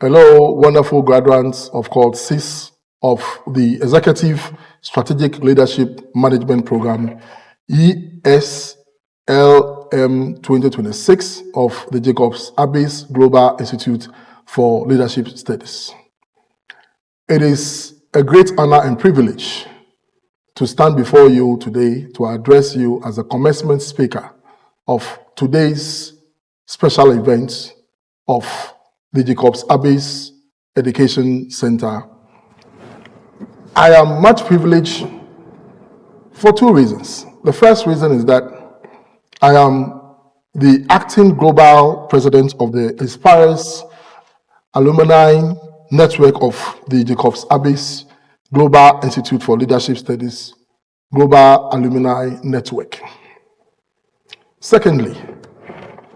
Hello, wonderful graduates of Course 6 of the Executive Strategic Leadership Management Program, ESLM26 of the Jacobs-Abbey Global Institute for Leadership Studies. It is a great honor and privilege to stand before you today to address you as a commencement speaker of today's special event of the Jacobs-Abbey Education Center. I am much privileged for two reasons. The first reason is that I am the acting global president of the Inspires Alumni Network of the Jacobs-Abbey Global Institute for Leadership Studies Global Alumni Network. Secondly,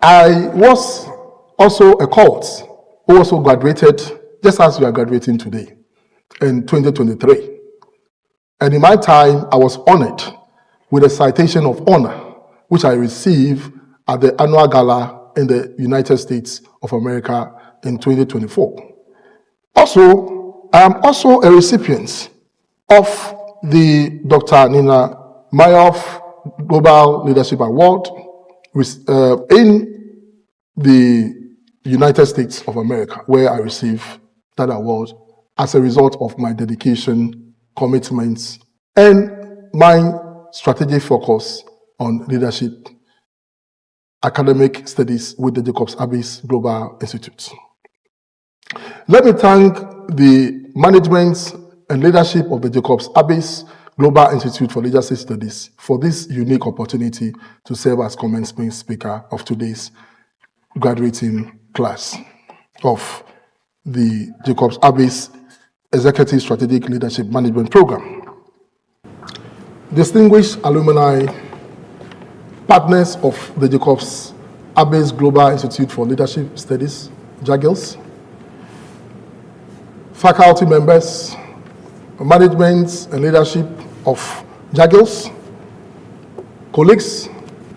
I was also a cohort who also graduated just as we are graduating today in 2023. And in my time, I was honored with a citation of honor, which I received at the annual gala in the United States of America in 2024. Also, I am also a recipient of the Dr. Nina Mayoff Global Leadership Award in the United States of America, where I received that award as a result of my dedication, commitments, and my strategic focus on leadership academic studies with the Jacobs-Abbey Global Institute. Let me thank the management and leadership of the Jacobs-Abbey Global Institute for Leadership Studies for this unique opportunity to serve as commencement speaker of today's graduating class of the Jacobs-Abbey Executive Strategic Leadership Management Program. Distinguished alumni, partners of the Jacobs-Abbey Global Institute for Leadership Studies, JAGLS, faculty members, management and leadership of JAGLS, colleagues,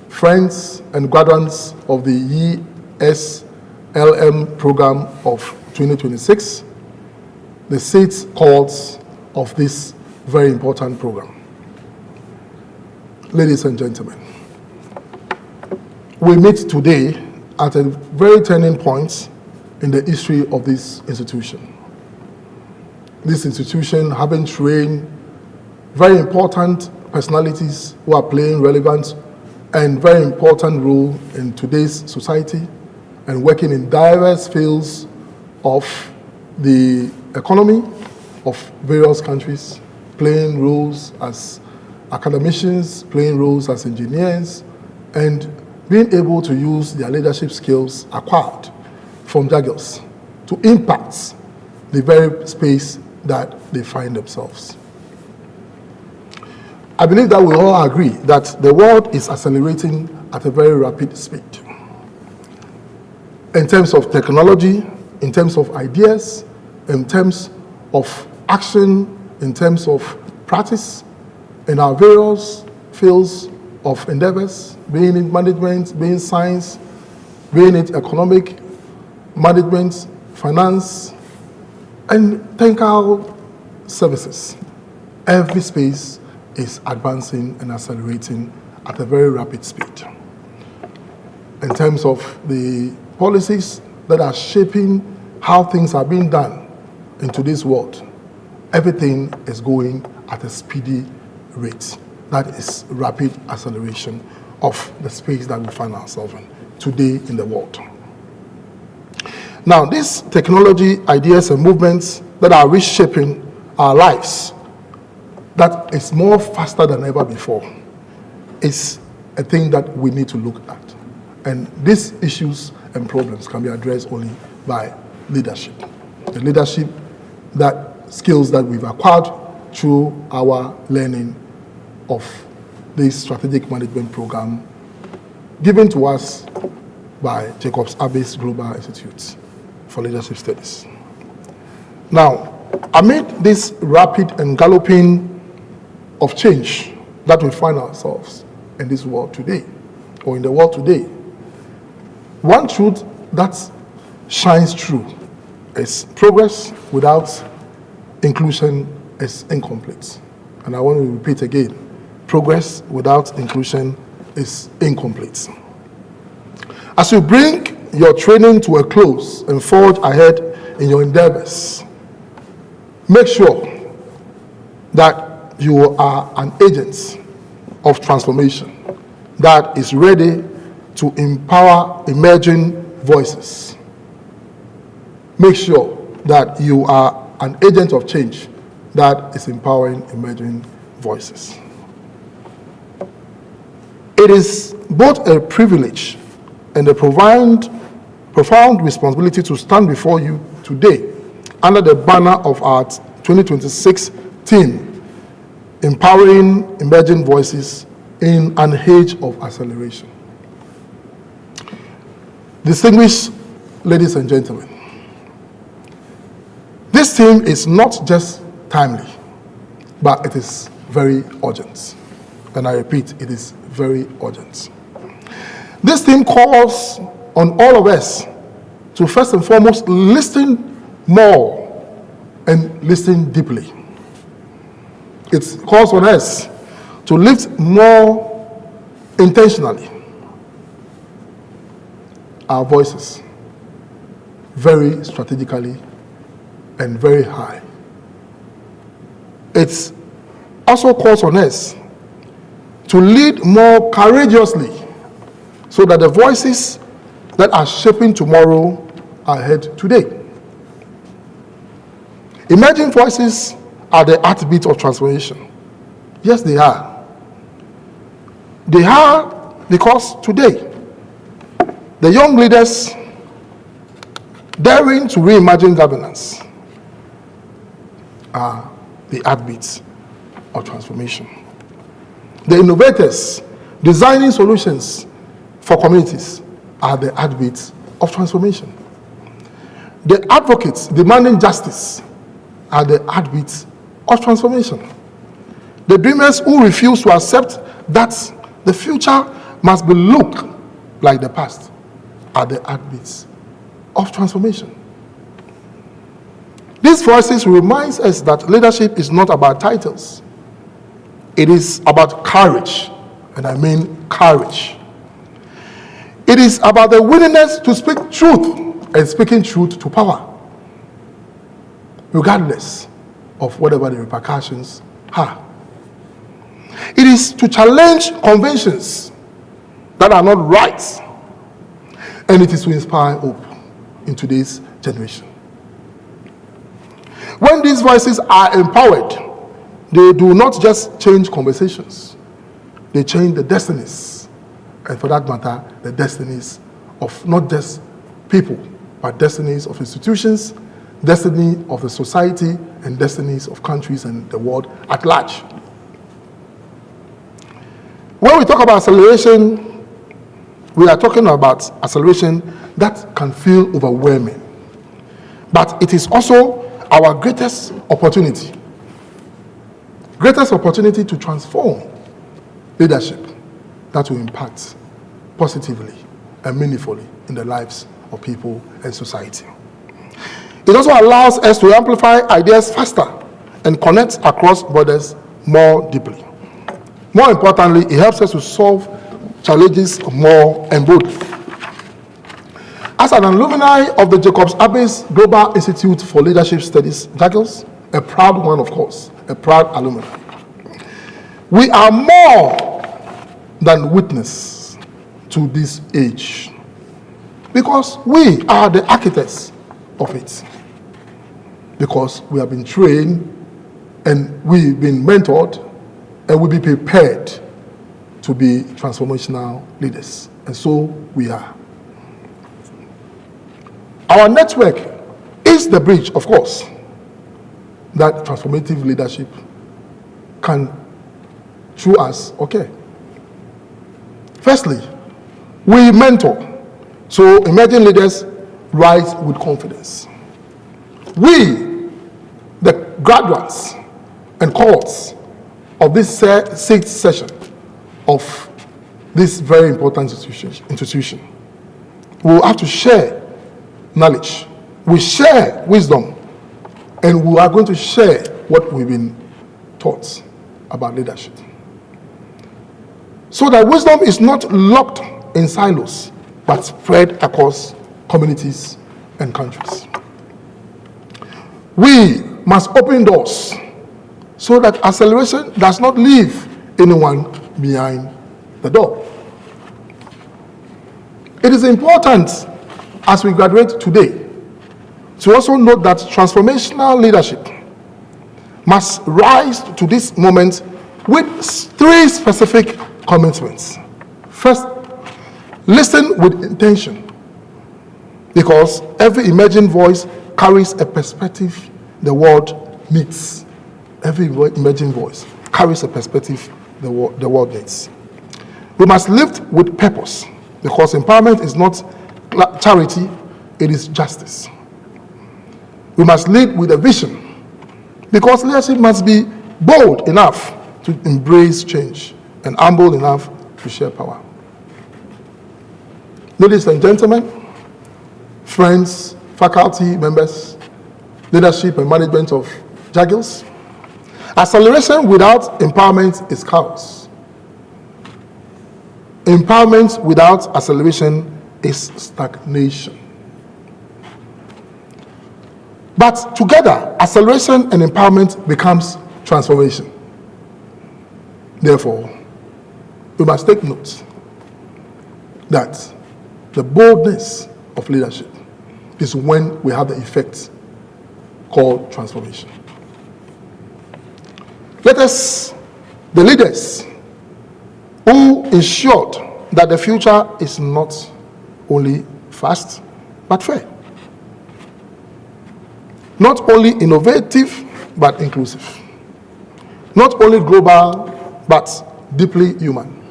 friends, and graduates of the ESLM program of 2026, the 6th cohorts of this very important program. Ladies and gentlemen, we meet today at a very turning point in the history of this institution. This institution having trained very important personalities who are playing relevant and very important role in today's society and working in diverse fields of the economy of various countries, playing roles as academicians, playing roles as engineers, and being able to use their leadership skills acquired from JAGLS to impact the very space that they find themselves. I believe that we all agree that the world is accelerating at a very rapid speed. In terms of technology, in terms of ideas, in terms of action, in terms of practice, in our various fields of endeavors, being in management, being science, being in economic management, finance, and technical services. Every space is advancing and accelerating at a very rapid speed. In terms of the policies that are shaping how things are being done in today's world, everything is going at a speedy rate. That is rapid acceleration of the space that we find ourselves in today in the world. Now, these technology ideas and movements that are reshaping our lives, that is more faster than ever before, is a thing that we need to look at. And these issues and problems can be addressed only by leadership. The leadership, that skills that we've acquired through our learning of this strategic management program given to us by Jacobs-Abbey Global Institute for Leadership Studies. Now, amid this rapid and galloping of change that we find ourselves in this world today, or in the world today, one truth that shines through is progress without inclusion is incomplete. And I want to repeat again, progress without inclusion is incomplete. As you bring your training to a close and forge ahead in your endeavors, make sure that you are an agent of transformation that is ready to empower emerging voices. Make sure that you are an agent of change that is empowering emerging voices. It is both a privilege and a profound responsibility to stand before you today under the banner of our 2026 theme, Empowering Emerging Voices in an Age of Acceleration. Distinguished ladies and gentlemen, this theme is not just timely, but it is very urgent. And I repeat, it is very urgent. This theme calls on all of us to first and foremost listen more and listen deeply. It calls on us to lift more intentionally our voices, very strategically and very high. It also calls on us to lead more courageously so that the voices that are shaping tomorrow are heard today. Emerging voices are the heartbeat of transformation. Yes, they are. They are because today, the young leaders daring to reimagine governance are the heartbeats of transformation. The innovators designing solutions for communities are the heartbeats of transformation. The advocates demanding justice are the heartbeats of transformation. The dreamers who refuse to accept that the future must be look like the past are the heartbeats of transformation. These voices reminds us that leadership is not about titles. It is about courage, and I mean courage. It is about the willingness to speak truth and speaking truth to power, regardless of whatever the repercussions are. It is to challenge conventions that are not right, and it is to inspire hope in today's generation. When these voices are empowered, they do not just change conversations, they change the destinies, and for that matter, the destinies of not just people, but destinies of institutions, destiny of the society, and destinies of countries and the world at large. When we talk about acceleration, we are talking about acceleration that can feel overwhelming, but it is also our greatest opportunity to transform leadership that will impact positively and meaningfully in the lives of people and society. It also allows us to amplify ideas faster and connect across borders more deeply. More importantly, it helps us to solve challenges more and boldly. As an alumni of the Jacobs-Abbey Global Institute for Leadership Studies, Jacobs, a proud one, of course, a proud alumni, we are more than witness to this age because we are the architects of it, because we have been trained and we've been mentored and we'll be prepared to be transformational leaders, and so we are. Our network is the bridge, of course, that transformative leadership can, through us, okay. Firstly, we mentor, so emerging leaders rise with confidence. We, the graduates and cohorts of this sixth session of this very important institution, will have to share knowledge we share wisdom, and we are going to share what we've been taught about leadership. So that wisdom is not locked in silos, but spread across communities and countries. We must open doors so that acceleration does not leave anyone behind the door. It is important as we graduate today to also note that transformational leadership must rise to this moment with 3 specific commitments. First, listen with intention, because every emerging voice carries a perspective the world needs. Every emerging voice carries a perspective the world needs. We must live with purpose, because empowerment is not charity, it is justice. We must lead with a vision, because leadership must be bold enough to embrace change and humble enough to share power. Ladies and gentlemen, friends, faculty members, leadership and management of Jacobs, acceleration without empowerment is chaos. Empowerment without acceleration is stagnation. But together, acceleration and empowerment becomes transformation. Therefore, we must take note that the boldness of leadership is when we have the effect called transformation. Let us, the leaders who ensured that the future is not only fast, but fair. Not only innovative, but inclusive. Not only global, but deeply human.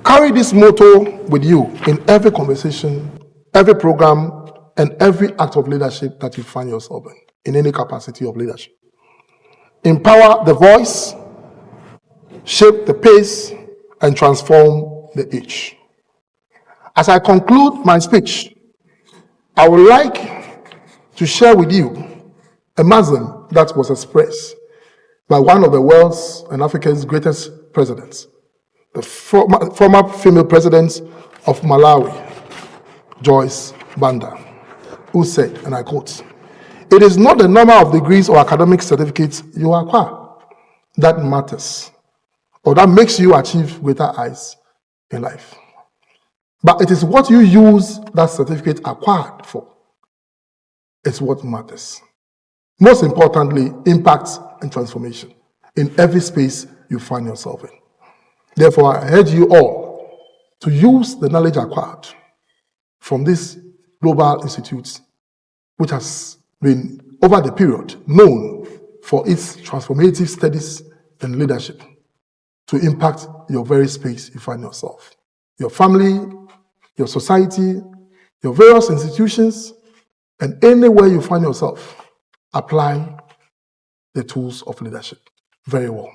Carry this motto with you in every conversation, every program, and every act of leadership that you find yourself in any capacity of leadership. Empower the voice, shape the pace, and transform the age. As I conclude my speech, I would like to share with you a maxim that was expressed by one of the world's and Africa's greatest presidents, the former female president of Malawi, Joyce Banda, who said, and I quote, "It is not the number of degrees or academic certificates you acquire that matters, or that makes you achieve greater heights in life. But it is what you use that certificate acquired for. It's what matters. Most importantly, impact and transformation in every space you find yourself in. Therefore, I urge you all to use the knowledge acquired from this global institute, which has been, over the period, known for its transformative studies and leadership, to impact your very space you find yourself. Your family, your society, your various institutions, and anywhere you find yourself, apply the tools of leadership very well.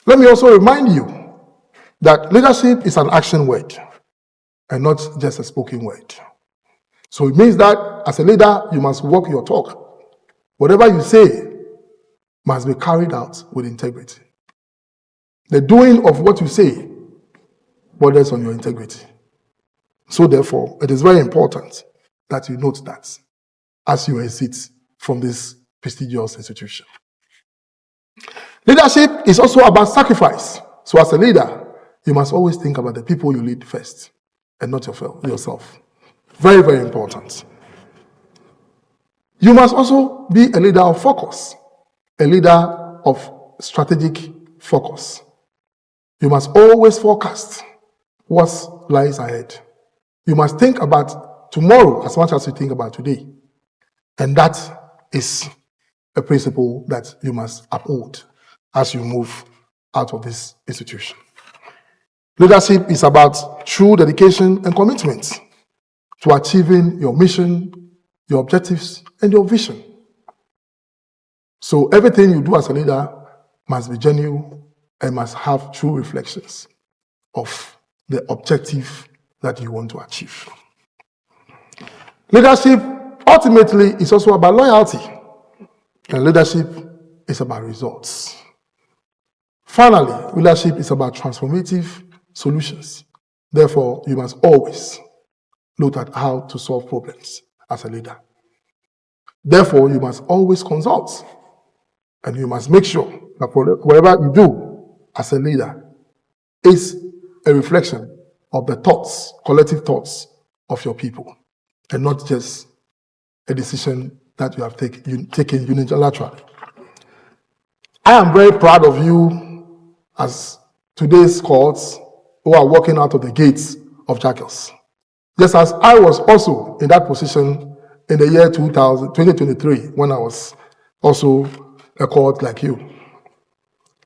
Let me also remind you that leadership is an action word and not just a spoken word. So it means that as a leader, you must walk your talk. Whatever you say must be carried out with integrity. The doing of what you say borders on your integrity. So therefore, it is very important that you note that as you exit from this prestigious institution. Leadership is also about sacrifice. So as a leader, you must always think about the people you lead first and not yourself. Very, very important. You must also be a leader of focus, a leader of strategic focus. You must always forecast what lies ahead. You must think about tomorrow as much as you think about today. And that is a principle that you must uphold as you move out of this institution. Leadership is about true dedication and commitment to achieving your mission, your objectives, and your vision. So everything you do as a leader must be genuine and must have true reflections of the objective that you want to achieve. Leadership ultimately is also about loyalty, and leadership is about results. Finally, leadership is about transformative solutions. Therefore, you must always look at how to solve problems as a leader. Therefore, you must always consult, and you must make sure that whatever you do as a leader is a reflection of the thoughts, collective thoughts of your people, and not just a decision that you have taken unilaterally. I am very proud of you as today's cohorts who are walking out of the gates of Jacobs. Just as I was also in that position in the year 2023, when I was also a cohort like you.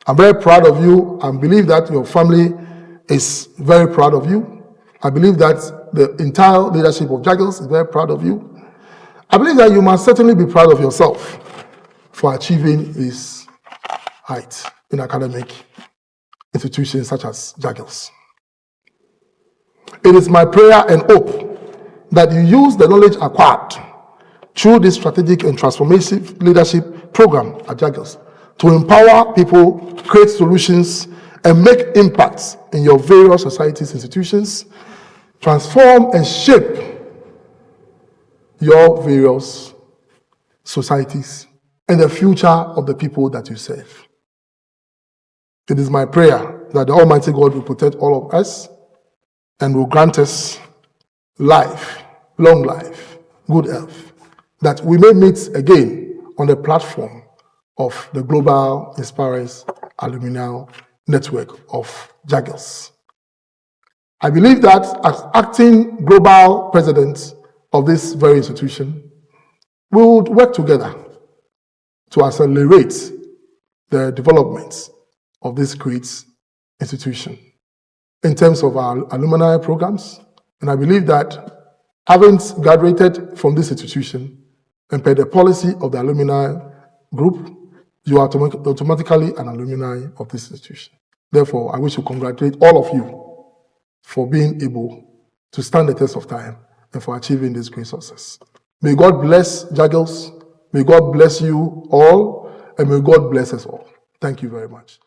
I'm very proud of you and believe that your family is very proud of you. I believe that the entire leadership of Jacobs is very proud of you. I believe that you must certainly be proud of yourself for achieving this height in academic institutions such as Jacobs. It is my prayer and hope that you use the knowledge acquired through this strategic and transformative leadership program at Jacobs to empower people, create solutions, and make impacts in your various societies, institutions, transform and shape your various societies and the future of the people that you serve. It is my prayer that the Almighty God will protect all of us and will grant us life, long life, good health, that we may meet again on the platform of the Global Inspirers Alumni Network of Jacobs. I believe that as acting global president of this very institution, we would work together to accelerate the development of this great institution in terms of our alumni programs. And I believe that having graduated from this institution and per the policy of the alumni group, you are automatically an alumni of this institution. Therefore, I wish to congratulate all of you for being able to stand the test of time and for achieving this great success. May God bless Jacobs, may God bless you all, and may God bless us all. Thank you very much.